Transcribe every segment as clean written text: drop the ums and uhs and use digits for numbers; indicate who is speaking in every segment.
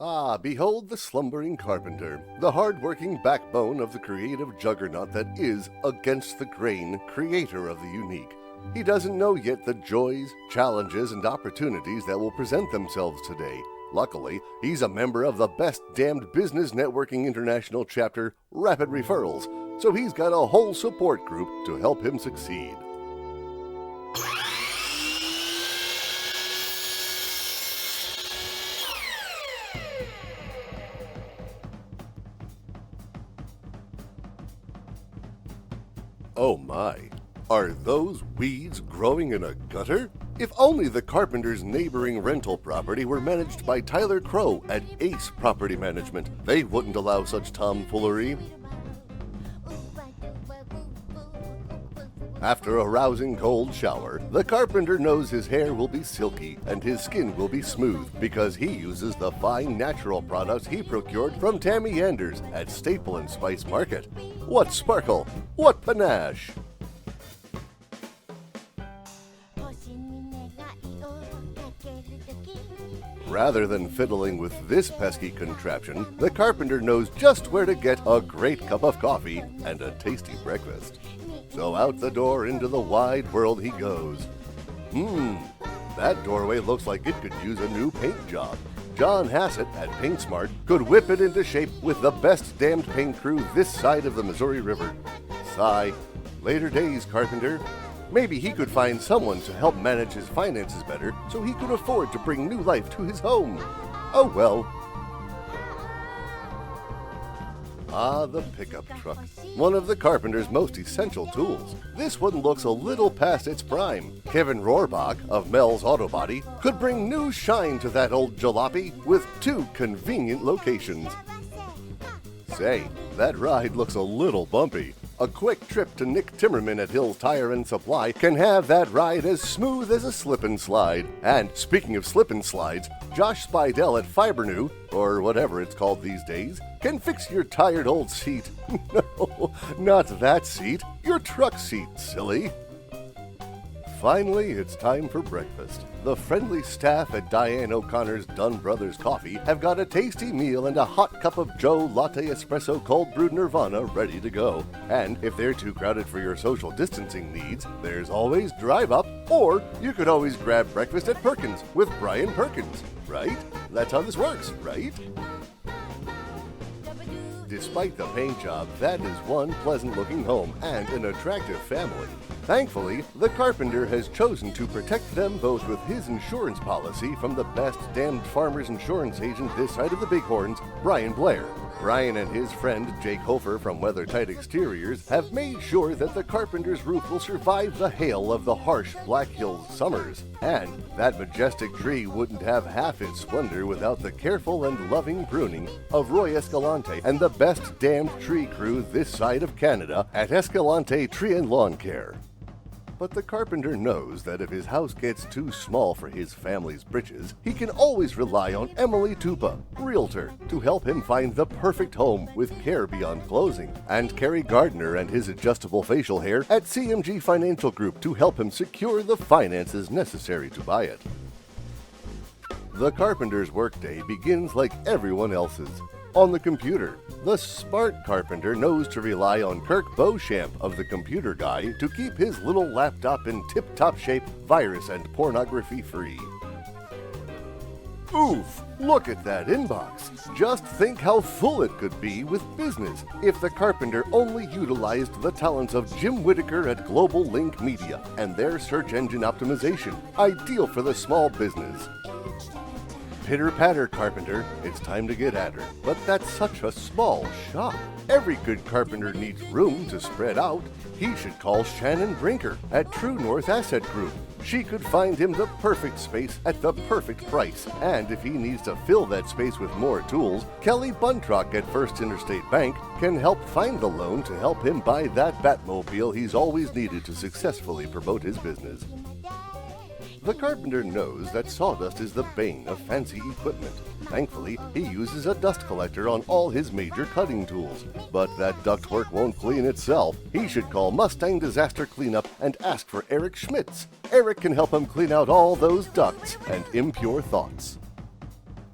Speaker 1: Ah, behold the slumbering carpenter, the hard-working backbone of the creative juggernaut that is, against the grain, creator of the unique. He doesn't know yet the joys, challenges, and opportunities that will present themselves today. Luckily, he's a member of the best damned business networking international chapter, Rapid Referrals, so he's got a whole support group to help him succeed. Oh my, are those weeds growing in a gutter? If only the carpenter's neighboring rental property were managed by Tyler Crow at Ace Property Management, they wouldn't allow such tomfoolery. After a rousing cold shower, the carpenter knows his hair will be silky and his skin will be smooth because he uses the fine natural products he procured from Tammy Anders at Staple and Spice Market. What sparkle! What panache! Rather than fiddling with this pesky contraption, the carpenter knows just where to get a great cup of coffee and a tasty breakfast. So out the door into the wide world he goes. That doorway looks like it could use a new paint job. John Hassett at Paint Smart could whip it into shape with the best damned paint crew this side of the Missouri River. Sigh. Later days, carpenter. Maybe he could find someone to help manage his finances better so he could afford to bring new life to his home. Oh well. Ah, the pickup truck. One of the carpenter's most essential tools. This one looks a little past its prime. Kevin Rohrbach of Mel's Auto Body could bring new shine to that old jalopy with 2 convenient locations. Say, that ride looks a little bumpy. A quick trip to Nick Timmerman at Hill's Tire and Supply can have that ride as smooth as a slip and slide. And speaking of slip and slides, Josh Spidell at Fibernew, or whatever it's called these days, can fix your tired old seat. No, not that seat, your truck seat, silly. Finally, it's time for breakfast. The friendly staff at Diane O'Connor's Dunn Brothers Coffee have got a tasty meal and a hot cup of Joe Latte Espresso Cold Brewed Nirvana ready to go. And if they're too crowded for your social distancing needs, there's always Drive Up, or you could always grab breakfast at Perkins with Brian Perkins, right? That's how this works, right? Despite the paint job, that is one pleasant-looking home and an attractive family. Thankfully, the carpenter has chosen to protect them both with his insurance policy from the best damned farmer's insurance agent this side of the Bighorns, Brian Blair. Brian and his friend Jake Hofer from Weathertight Exteriors have made sure that the carpenter's roof will survive the hail of the harsh Black Hills summers. And that majestic tree wouldn't have half its splendor without the careful and loving pruning of Roy Escalante and the best damned tree crew this side of Canada at Escalante Tree and Lawn Care. But the carpenter knows that if his house gets too small for his family's britches, he can always rely on Emily Tupa, realtor, to help him find the perfect home with care beyond closing, and Kerry Gardner and his adjustable facial hair at CMG Financial Group to help him secure the finances necessary to buy it. The carpenter's workday begins like everyone else's, on the computer. The smart carpenter knows to rely on Kirk Beauchamp of The Computer Guy to keep his little laptop in tip-top shape, virus and pornography free. Oof! Look at that inbox! Just think how full it could be with business if the carpenter only utilized the talents of Jim Whitaker at Global Link Media and their search engine optimization, ideal for the small business. Pitter-patter, carpenter, it's time to get at her. But that's such a small shop. Every good carpenter needs room to spread out. He should call Shannon Brinker at True North Asset Group. She could find him the perfect space at the perfect price. And if he needs to fill that space with more tools, Kelly Buntrock at First Interstate Bank can help find the loan to help him buy that Batmobile he's always needed to successfully promote his business. The carpenter knows that sawdust is the bane of fancy equipment. Thankfully, he uses a dust collector on all his major cutting tools. But that ductwork won't clean itself. He should call Mustang Disaster Cleanup and ask for Eric Schmitz. Eric can help him clean out all those ducts and impure thoughts.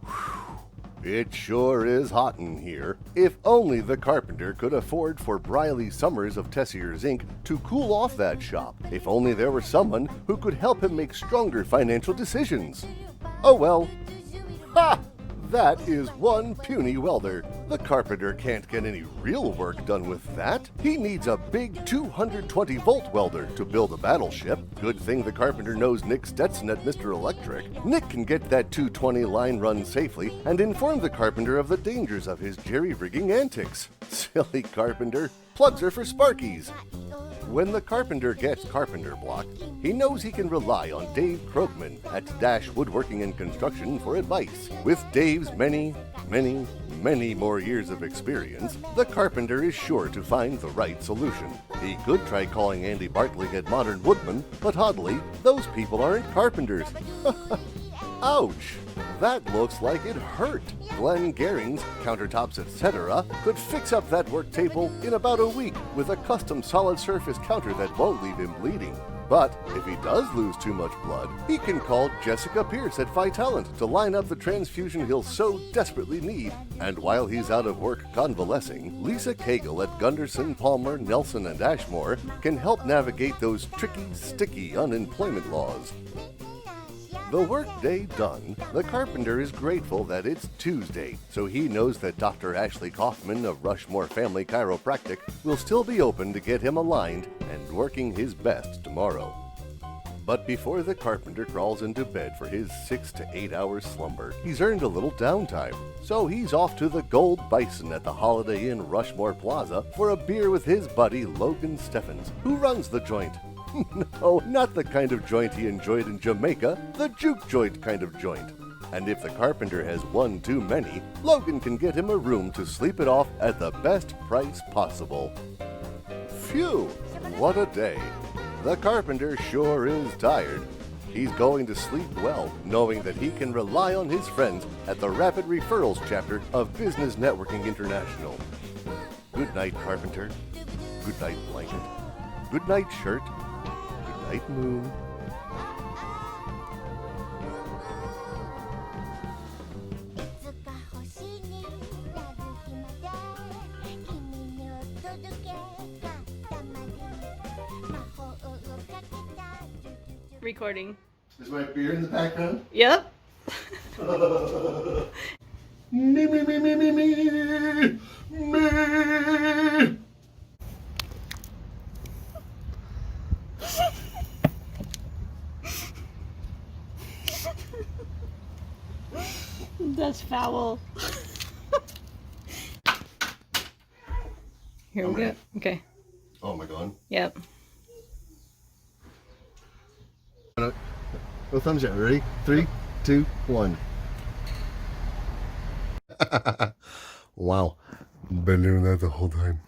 Speaker 1: Whew. It sure is hot in here. If only the carpenter could afford for Briley Summers of Tessier's Inc. to cool off that shop. If only there were someone who could help him make stronger financial decisions. Oh well. Ha! That is one puny welder. The carpenter can't get any real work done with that. He needs a big 220-volt welder to build a battleship. Good thing the carpenter knows Nick Stetson at Mr. Electric. Nick can get that 220 line run safely and inform the carpenter of the dangers of his jerry-rigging antics. Silly carpenter. Plugs are for Sparkies. When the carpenter gets carpenter block, he knows he can rely on Dave Krogman at Dash Woodworking and Construction for advice. With Dave's many more years of experience, the carpenter is sure to find the right solution. He could try calling Andy Bartling at Modern Woodman, but oddly, those people aren't carpenters. Ouch! That looks like it hurt. Glenn Gehring's Countertops Etc. could fix up that work table in about a week with a custom solid surface counter that won't leave him bleeding. But if he does lose too much blood, he can call Jessica Pierce at Vitalent to line up the transfusion he'll so desperately need. And while he's out of work convalescing, Lisa Cagle at Gunderson, Palmer, Nelson, and Ashmore can help navigate those tricky, sticky unemployment laws. The workday done, the carpenter is grateful that it's Tuesday, so he knows that Dr. Ashley Kaufman of Rushmore Family Chiropractic will still be open to get him aligned and working his best tomorrow. But before the carpenter crawls into bed for his 6 to 8 hour slumber, he's earned a little downtime. So he's off to the Gold Bison at the Holiday Inn Rushmore Plaza for a beer with his buddy Logan Steffens, who runs the joint. No, not the kind of joint he enjoyed in Jamaica, the juke joint kind of joint. And if the carpenter has one too many, Logan can get him a room to sleep it off at the best price possible. Phew, what a day. The carpenter sure is tired. He's going to sleep well, knowing that he can rely on his friends at the Rapid Referrals chapter of Business Networking International. Good night, carpenter. Good night, blanket. Good night, shirt. Night moon.
Speaker 2: Recording.
Speaker 1: Is my beer in the background?
Speaker 2: Yep.
Speaker 1: Me.
Speaker 2: That's foul. Here we go. Okay.
Speaker 1: Oh, am I gone?
Speaker 2: Yep.
Speaker 1: No thumbs yet. Ready? 3, 2, 1. Wow. Been doing that the whole time.